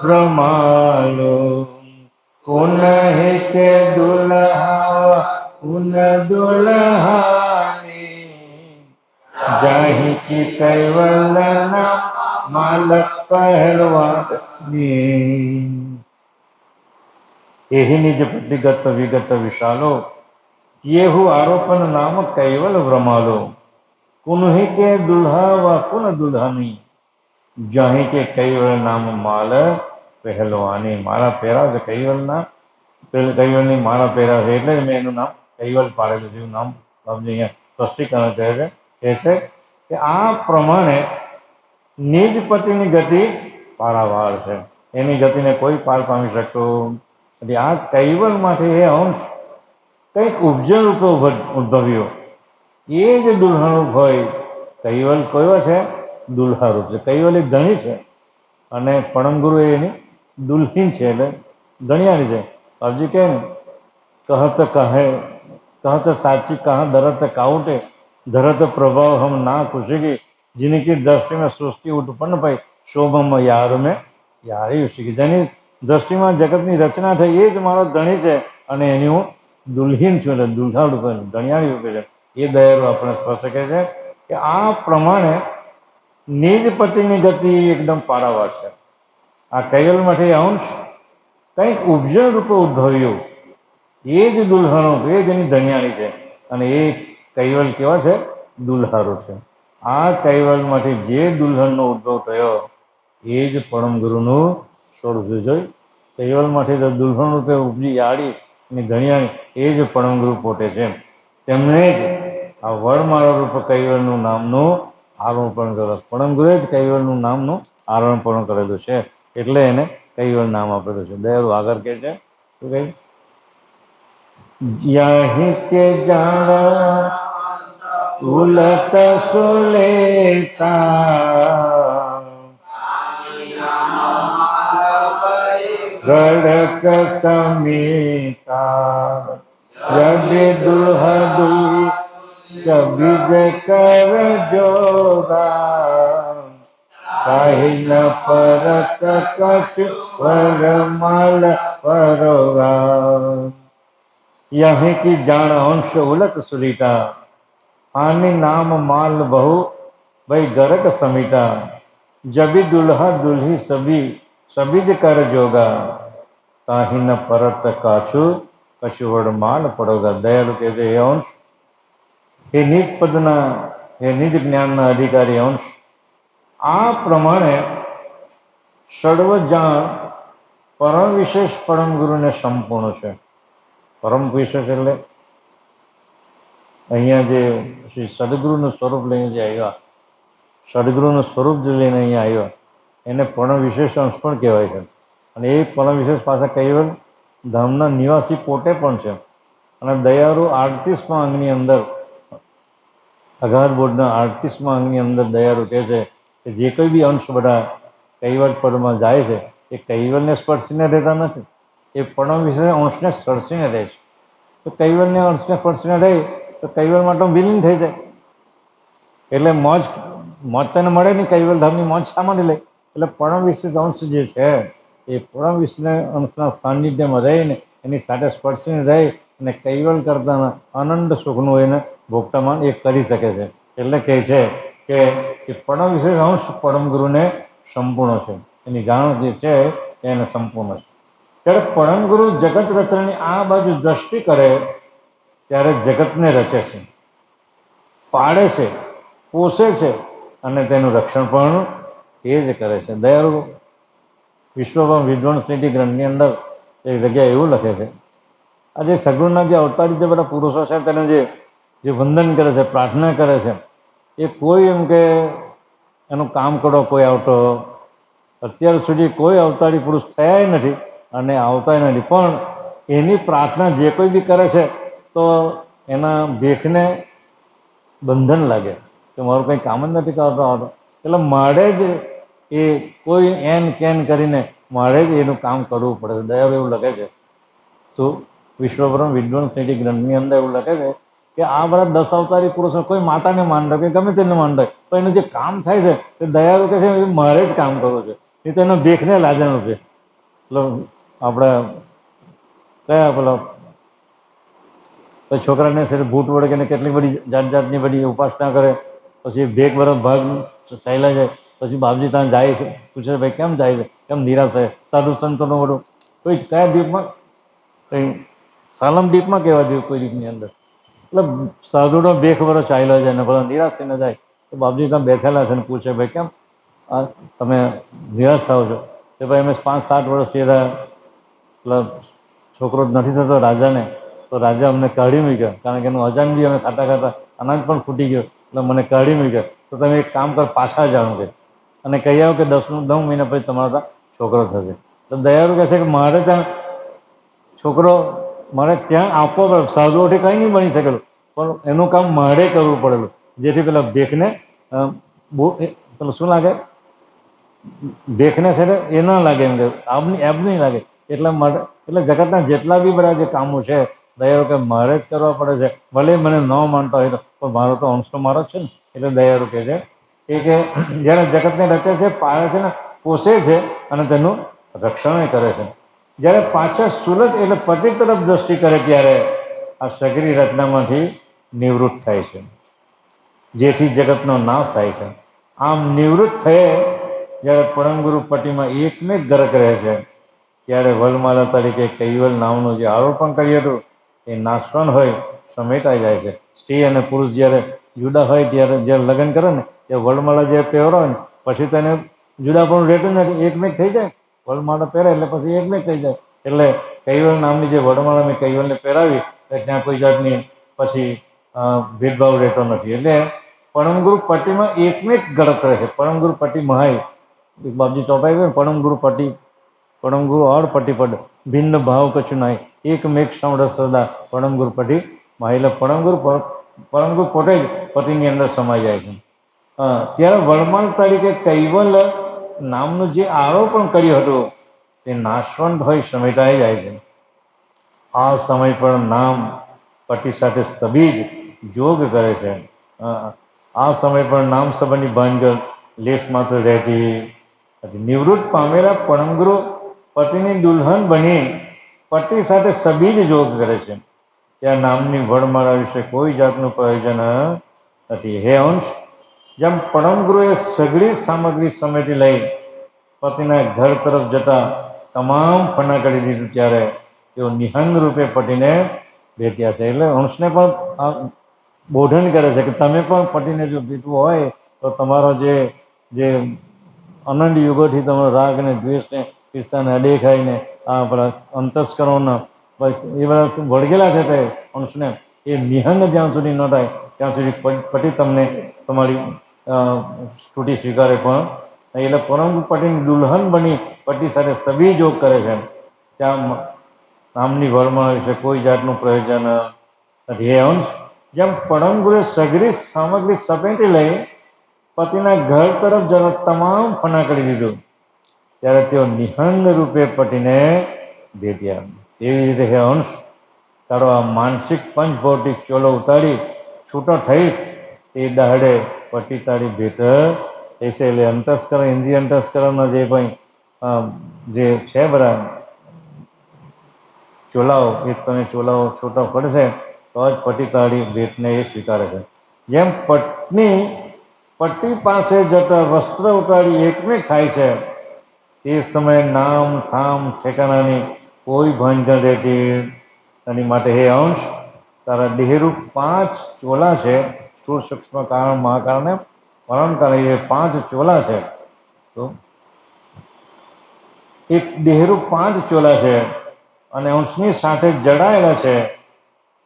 પ્રમાલો પુનઃ કે દુલ્હા પુન દુલ્હાની જાહી કી કૈવલના માલક પહેલવાની એહી નિજ પતિગત વિગત વિશાલો येहु आरोपन नाम कैवल भ्रमालो कुन्ही के दुल्हा व कुन दुल्हनी जाही के कैवल नाम माल પહેલવાની મારા પહેરા છે કૈવલના કૈવલની મારા પહેરા છે એટલે જ મેં એનું નામ કૈવલ પાડેલું છે. એવું નામ બાપજી અહીંયા સ્પષ્ટીકરણ કહે છે એ છે કે આ પ્રમાણે નિજ પતિની ગતિ પારાવાર છે. એની ગતિને કોઈ પાર પામી શકતો નથી. આ કૈવલમાંથી એ અંશ કંઈક ઉપજન રૂપે ઉદ્ભવ્યો એ જ દુલ્હારૂપ હોય. કૈવલ કયો છે? દુલ્હારૂપ છે. કૈવલ એક ધણી છે અને પરમગુરુ એની દુલ્હીન છે એટલે ધણિયાણી છે. બાપજી કહે ને કહત સાચી કહા દરત કાઉટે ધરત પ્રભાવ હમ ના ખુશીગી जिनकी दृष्टि में सृष्टि उत्पन्न पाई शोभम यार में यारी उसी જેની દ્રષ્ટિમાં જગતની રચના થઈ એ જ મારો ધણી છે અને એની હું દુલ્હીન છું એટલે દુલ્હા રૂપે ધણિયાળી રૂપે છે. એ દયાળુ આપણે સ્પષ્ટ કહે છે કે આ પ્રમાણે નિજ પતિની ગતિ એકદમ પારાવાર છે. આ કૈવલમાંથી અંશ કંઈક ઉપજણ રૂપે ઉદ્ભવ્યું એ જ દુલ્હનો એ જ એની ધણિયાળી છે અને એ કૈવલ કેવા છે? દુલ્હારૂપ છે. આ કૈવલમાંથી જે દુલ્હનનો ઉદ્ભવ થયો એ જ પરમ ગુરુનું સ્વરૂપ જોઈ. કૈવલમાંથી દુલ્હન રૂપે ઉપજી યાળી અને ધણિયાળી એ જ પરમ ગુરુ પોતે છે. તેમણે જ આ વરમાળા રૂપ કૈવલનું નામનું આરોપણ કરેલું. પરમ ગુરુએ જ કૈવલનું નામનું આરોપણ કરેલું છે એટલે એને કૈવલ નામ આપેલું છે. દયાળુ આગળ કહે છે શું કહે? યહી કે જાણ ઉલત સુલેતા ગડક સમીતા यदि दुल्हा दुल्ही सबिज कर जोगा काहि न परत कछ वरमाल परोगा यहीं की जान अंश उलक सुलीता आनी नाम माल बहु भाई गरक समीता जबी दुल्हा दुल्ही सभी જ कर जोगा काहि न परत काछू કશું વડમાલ પડોગા. દયાળુ કહે છે એ અંશ એ નિજ પદના એ નિજ જ્ઞાનના અધિકારી અંશ આ પ્રમાણે સર્વજાણ પરમ વિશેષ પરમ ગુરુને સંપૂર્ણ છે. પરમ વિશેષ એટલે અહીંયા જે શ્રી સદગુરુનું સ્વરૂપ લઈને જે આવ્યા, સદગુરુનું સ્વરૂપ જે લઈને અહીંયા આવ્યા એને પરમ વિશેષ અંશ પણ કહેવાય છે. અને એ પરમ વિશેષ પાછા કૈવલ ધામના નિવાસી પોતે પણ છે. અને દયાળુ 38મા અંગની અંદર અઘાર બોર્ડના 38મા અંગની અંદર દયાળુ કહે છે કે જે કોઈ બી અંશ બધા કૈવલ પદમાં જાય છે એ કૈવલને સ્પર્શીને રહેતા નથી, એ પરમ વિશેષ અંશને સ્પર્શીને રહે છે. તો કૈવલને અંશને સ્પર્શીને રહે તો કૈવલમાં તો વિલીન થઈ જાય એટલે મોજ તેને મળે નહીં. કૈવલ ધામની મોજ શામાંથી લે? એટલે પરમ વિશેષ અંશ જે છે એ પરમ વિષ્ણુ અંશના સાનિધ્યમાં રહીને એની સાથે સ્પર્શીને રહી અને કૈવલ કરતાના આનંદ સુખનું એને ભોગતામાન એ કરી શકે છે. એટલે કહે છે કે પરમ વિશેષ અંશ પરમ ગુરુને સંપૂર્ણ છે, એની જાણ જે છે એને સંપૂર્ણ છે. ત્યારે પરમ ગુરુ જગત રચનાની આ બાજુ દ્રષ્ટિ કરે ત્યારે જગતને રચે છે, પાળે છે, પોષે છે અને તેનું રક્ષણ પણ એ જ કરે છે. દયાળુ વિશ્વભર વિદ્વાન સ્મૃતિ ગ્રંથની અંદર એક જગ્યાએ એવું લખે છે આ જે સગુણના જે અવતારી જે બધા પુરુષો છે તેને જે વંદન કરે છે, પ્રાર્થના કરે છે એ કોઈ એમ કે એનું કામ કરો કોઈ આવતો અત્યાર સુધી કોઈ અવતારી પુરુષ થયા નથી અને આવતા નથી. પણ એની પ્રાર્થના જે કોઈ બી કરે છે તો એના ભેખને બંધન લાગે કે મારું કંઈ કામ જ નથી કરતો આવતો એટલે મારે જ એ કોઈ એન કેન કરીને મારે જ એનું કામ કરવું પડે છે. દયાળુ એવું લખે છે. તો વિશ્વબ્રહ્મ વિદ્વાન સ્મૃતિ ગ્રંથની અંદર એવું લખે છે કે આ બધા 10 અવતારી પુરુષો કોઈ માતાને માનતો કે ગમે તેને માનતો હોય, પણ એનું જે કામ થાય છે તે દયાળુ કહે છે એ મારે જ કામ કરવું છે. એ તો એનો દેખને લાજવાનું છે. એટલે આપણે કયા પેલો છોકરાને છે ભૂત વળે કે કેટલી બધી જાત જાતની બધી ઉપાસના કરે, પછી બેગ વરસ ભાગ ચાલ્યા જાય, પછી બાપજી ત્યાં જાય છે, પૂછે ભાઈ કેમ જાય છે, કેમ નિરાશ થાય, સાધુ સંતોનું બધું કોઈ કયા દ્વીપમાં, કંઈ સાલમ દ્વીપમાં કહેવા દ્વીપ કોઈ દ્વીપની અંદર, એટલે સાધુનો બેગ વરસ ચાલ્યો જાય ને બધા નિરાશ થઈને જાય, તો બાપજી ત્યાં બેઠેલા છે ને પૂછે ભાઈ કેમ આ તમે નિરાશ થાવ છો? કે ભાઈ અમે 5-7 વર્ષથી એટલે છોકરો જ નથી થતો રાજાને, તો રાજા અમને કાઢી મૂક્યા, કારણ કે એનું અજાન બી અમે ખાતા ખાતા અનાજ પણ ફૂટી ગયો, એટલે મને કાઢી મૂક્યા. તો તમે એક કામ કર, પાછા જાઓ કે અને કહી આવો કે 9 મહિના પછી તમારો ત્યાં છોકરો થશે. તો દયાળુ કહે છે કે મારે ત્યાં છોકરો મારે ત્યાં આપવો પડે, સાધુઓથી કંઈ નહીં બની શકેલું, પણ એનું કામ મારે કરવું પડેલું, જેથી પેલા ભેખને પેલું શું લાગે, ભેખને છે એ ના લાગે, એમ કે એબ નહીં લાગે. એટલા માટે એટલે જગતના જેટલા બી બધા જે કામો છે દયાળુ કે મારે જ કરવા પડે છે, ભલે મને ન માનતા હોય તો, પણ મારો તો અંશ તો મારો જ છે ને. એટલે દયાળુ કહે છે કે જ્યારે જગતને રચે છે, પાળે છે ને પોષે છે અને તેનું રક્ષણ કરે છે, જ્યારે પાછળ સુરત એટલે પતિ તરફ દ્રષ્ટિ કરે ત્યારે આ સગરી રચનામાંથી નિવૃત્ત થાય છે, જેથી જગતનો નાશ થાય છે. આમ નિવૃત્ત થયે જ્યારે પરમગુરુ પટ્ટીમાં એકમેક ગરક રહે છે, ત્યારે વલમાલા તરીકે કૈવલ નામનું જે આરોપણ કર્યું હતું એ નાશવંત હોય સમેટાઈ જાય છે. સ્ત્રી અને પુરુષ જ્યારે જુદા હોય ત્યારે જ્યારે લગ્ન કરે ને ત્યારે વલમાલા જે પહેરો ને પછી તેને જુદા પણ રહેતું નથી, એકમેક થઈ જાય. વલમાળા પહેરે એટલે પછી એકમેક થઈ જાય. એટલે કૈવલ નામની જે વડમાળા મેં કૈવલને પહેરાવી ત્યાં કોઈ જાતની પછી ભેદભાવ રહેતો નથી. એટલે પરમગુરુ પટ્ટીમાં એકમેક ગળત રહે છે. પરમગુરુ પટ્ટી મહાય બાપજી ચોપાઈ ગયો, પરમગુરુ પટ્ટી પરમગુરુ ઓર પટ્ટી પડ ભિન્ન ભાવ કશું નહીં, એકમેક સમરસ સદા પરમગુરુ પટ્ટી મહાય. એટલે પરમગુરુ પોતે જ પતિની અંદર સમાઈ જાય છે. ત્યારે વડમાળ તરીકે કૈવલ નામનું જે આરોપણ કર્યું હતું તે નાશવંત હોય સમેટાઈ જાય છે. આ સમય પર નામ પતિ સાથે સબીજ જોગ કરે છે. આ સમય પર નામ સંબંધી ભાનગઢ લેશ માત્ર રહેતી. નિવૃત્ત પામેલા પરમગુરુ પતિની દુલ્હન બની પતિ સાથે સબીજ જોગ કરે છે. ત્યાં નામની વડમાળા વિશે કોઈ જાતનું પ્રયોજન નથી. હે અંશ, જેમ પરમગુરુએ સઘળી સામગ્રી સમેટી લઈ પતિના ઘર તરફ જતા તમામ ફના કરી દીધું, ત્યારે તેઓ નિહંગ રૂપે પતિને ભેટ્યા છે. એટલે અંશને પણ બોધન કરે છે કે તમે પણ પતિને જો ભેટવું હોય તો તમારો જે અનંત યુગોથી તમારો રાગ ને દ્વેષ ને ઈર્ષાને અદેખાઈને આ બધા અંતસ્કરોના એ બધા વળગેલા છે તે અંશને એ નિહંગ જ્યાં સુધી ન થાય ત્યાં સુધી પતિ તમને તમારી સ્તુતિ સ્વીકારે પણ. એટલે પરમ પતિની દુલ્હન બની પતિ સાથે સબી જોગ કરે છે. ત્યાં નામની વરમાં વિશે કોઈ જાતનું પ્રયોજન નથી. હે અંશ, જેમ પરમગુરુએ સઘળી સામગ્રી સપેટી લઈ પતિના ઘર તરફ જરા તમામ ફના કરી દીધું, ત્યારે તેઓ નિહંગ રૂપે પતિને ભેટ્યા. એવી રીતે હે અંશ, તારો આ માનસિક પંચભૌતિક ચોલો ઉતારી છૂટો થઈશ એ દાહડે પતિ તારી ભેટ થશે. એટલે અંતસ્કરણ ઇન્દ્રિય અંતસ્કરણના જે પણ જે છે બધા ચોલાઓ એ તમે ચોલાઓ છૂટો પડશે તો જ પતિ તારી ભેટને એ સ્વીકારે છે. જેમ પત્ની પતિ પાસે જતા વસ્ત્ર ઉતારી એકમેક થાય છે, તે સમયે નામ થામ ઠેકાણાની કોઈ ભાંજણ રહેતી. એની માટે હે અંશ, તારા દેહરૂપ 5 ચોલા છે, સ્થૂળ સૂક્ષ્મ કારણ મહાકારણે પરમ કારણ, એ 5 ચોલા છે. તો એક દેહરૂપ 5 ચોલા છે અને અંશની સાથે જડાયેલા છે,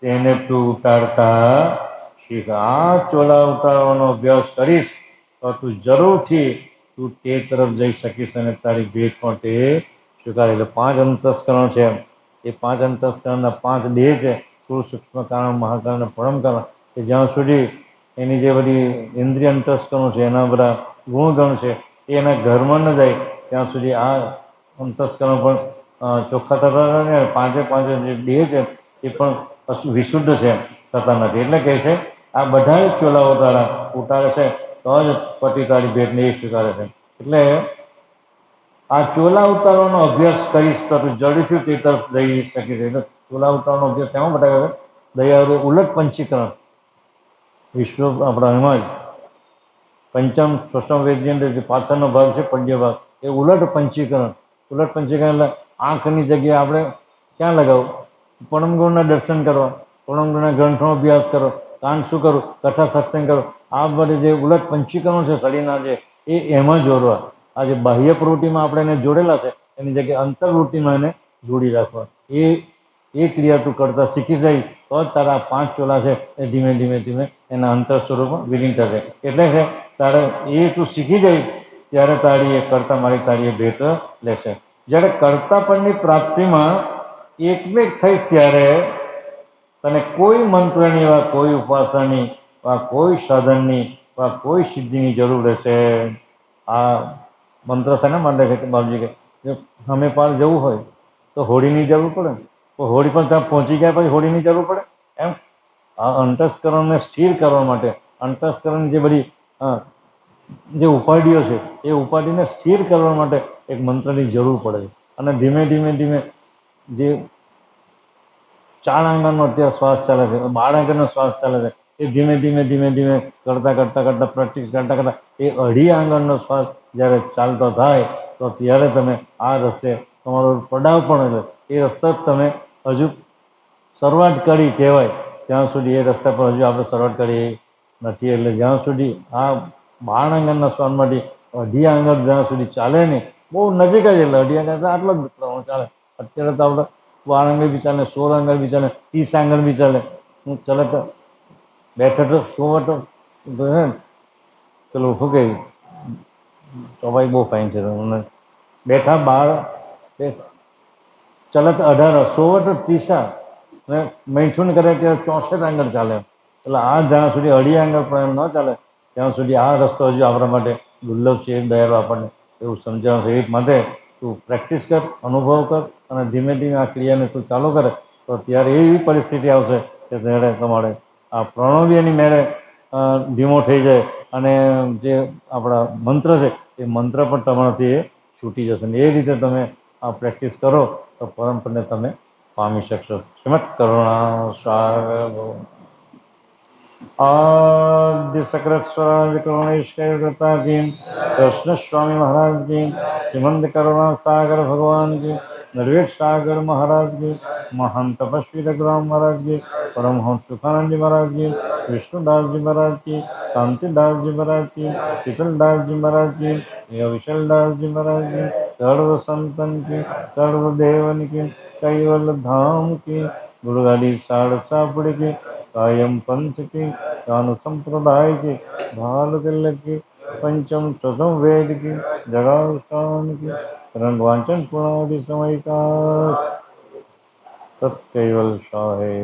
તેને તું ઉતારતા શીખ. આ ચોલા ઉતારવાનો અભ્યાસ કરીશ તો તું જરૂરથી તું તે તરફ જઈ શકીશ અને તારી ભેટ પણ તે સ્વીકારે. એટલે 5 અંતસ્કરણ છે, એ 5 અંતસ્કરણના 5 દેહ છે, સ્થૂળ સૂક્ષ્મ કારણ મહાકારણ પરમ કારણ, કે જ્યાં સુધી એની જે બધી ઇન્દ્રિય અંતસ્કરણો છે એના બધા ગુણગણ છે એ એના ઘરમાં ન જાય ત્યાં સુધી આ અંતસ્કરણ પણ ચોખ્ખા થતા નથી અને પાંચે જે દેહ છે એ પણ વિશુદ્ધ છે થતા નથી. એટલે કહે છે આ બધા જ ચોલા ઉતારે છે તો જ પતિ તારી ભેટને એ સ્વીકારે છે. એટલે આ ચોલા ઉતારવાનો અભ્યાસ કરીશ તો જડીથી તે તરફ જઈ શકે છે. એટલે ચોલા ઉતારવાનો અભ્યાસ એમાં બતાવ્યો દયા ઉલટ પંચીકરણ વિશ્વ આપણા એમાં જ પંચમ ષષ્ઠમ વેદની અંદર જે પાછળનો ભાગ છે પંચમ ભાગ એ ઉલટ પંચીકરણ. ઉલટ પંચીકરણ એટલે આંખની જગ્યાએ આપણે ક્યાં લગાવું? પરમ ગુરુના દર્શન કરવા, પરમ ગુરુના ગ્રંથોનો અભ્યાસ કરો, કાન શું કરું? કથા સત્સંગ કરો. આ બધે જે ઉલટ પંચીકરણો છે શરીરના જે એમાં જોડવા. આ જે બાહ્ય પ્રવૃત્તિમાં આપણે એને જોડેલા છે એની જગ્યાએ અંતર્વૃત્તિમાં એને જોડી રાખવા. એ ક્રિયા તું કરતા શીખી જાય તો જ તારા 5 ચોલા છે એ ધીમે ધીમે એના અંતર સ્વરૂપમાં વિલીન થશે. એટલે છે તારે એ તું શીખી જાય ત્યારે તારી એ કરતા મારી તારી એ ભેટ લેશે. જ્યારે કર્તાપણની પ્રાપ્તિમાં એકમેક થઈશ ત્યારે તને કોઈ મંત્રની વા કોઈ ઉપાસનાની વા કોઈ સાધનની વા કોઈ સિદ્ધિની જરૂર રહેશે. આ મંત્ર છે ને માટે છે કે બાપજી કે જો અમે પાર જવું હોય તો હોડીની જરૂર પડે ને, તો હોડી પણ ત્યાં પહોંચી ગયા પછી હોડીની જરૂર પડે એમ. આ અંતસ્કરણને સ્થિર કરવા માટે અંતસ્કરણ જે બધી જે ઉપાધિઓ છે એ ઉપાધિને સ્થિર કરવા માટે એક મંત્રની જરૂર પડે છે. અને ધીમે ધીમે જે 4 આંગળનો અત્યારે શ્વાસ ચાલે છે, 12 આંગળનો શ્વાસ ચાલે છે, એ ધીમે કરતા પ્રેક્ટિસ કરતા એ 2.5 આંગળનો શ્વાસ જ્યારે ચાલતો થાય તો ત્યારે તમે આ રસ્તે તમારો પડાવ પણ એટલે એ રસ્તા જ તમે હજુ શરૂઆત કરી કહેવાય ત્યાં સુધી એ રસ્તા પર હજુ આપણે શરૂઆત કરી નથી. એટલે જ્યાં સુધી આ 12 આંગળના શ્વાસમાંથી 2.5 આંગળ જ્યાં સુધી ચાલે નહીં, બહુ નજીક જ એટલે 2.5 આંગળ આટલો જ ચાલે. અત્યારે તો આપણે 12 આંગળ બી ચાલે, 16 આંગળ બી ચાલે, 30 આંગળ બી ચાલે. હું ચાલે તો બેઠો તો શું હતો પેલું શું કહે ચોપાઈ બહુ ફાઇન છે. બેઠા 12 ચાલે તો 18, 16 30 ને મૈથુન કરે ત્યારે 64 આંગળ ચાલે. એટલે આ જ્યાં સુધી 2.5 આંગળ પણ ન ચાલે ત્યાં સુધી આ રસ્તો હજુ આપણા માટે દુર્લભ છે. દયાળુ આપણને એવું સમજાવશે. એ માટે તું પ્રેક્ટિસ કર, અનુભવ કર અને ધીમે આ ક્રિયાને તું ચાલુ કરે તો ત્યારે એવી પરિસ્થિતિ આવશે કે ત્યારે તમારે આ પ્રણવ બી એની મેળે ધીમો થઈ જાય અને જે આપણા મંત્ર છે એ મંત્ર પણ તમારાથી એ છૂટી જશે. ને એ રીતે તમે આ પ્રેક્ટિસ કરો તો પરમપદને તમે પામી શકશો. શ્રીમદ કરુણા સાગર आद्य सकरत स्वराज करुणेश्वर कृपा की, कृष्ण स्वामी महाराज की, श्रीमंत करुणा सागर भगवान की, नरवेद सागर महाराज की, महान तपस्वी रघुराम महाराज की, परमहंस सुखानंद जी महाराज की, विष्णुदास जी महाराज की, शांतिदास जी महाराज की, शीतलदास जी महाराज की, विशलदास जी महाराज की, सर्व संतन की, सर्व देवन की, कैवल धाम की, गुरुगाड़ी साड़ सापड़ की, कायम पंथ की, ज्ञान संप्रदाय की, भाल तिलक की, पंचम चतुर्थ वेद की, जगास्थान की, रंगवांचन पुरादि समय का सत्कैवल शाहे।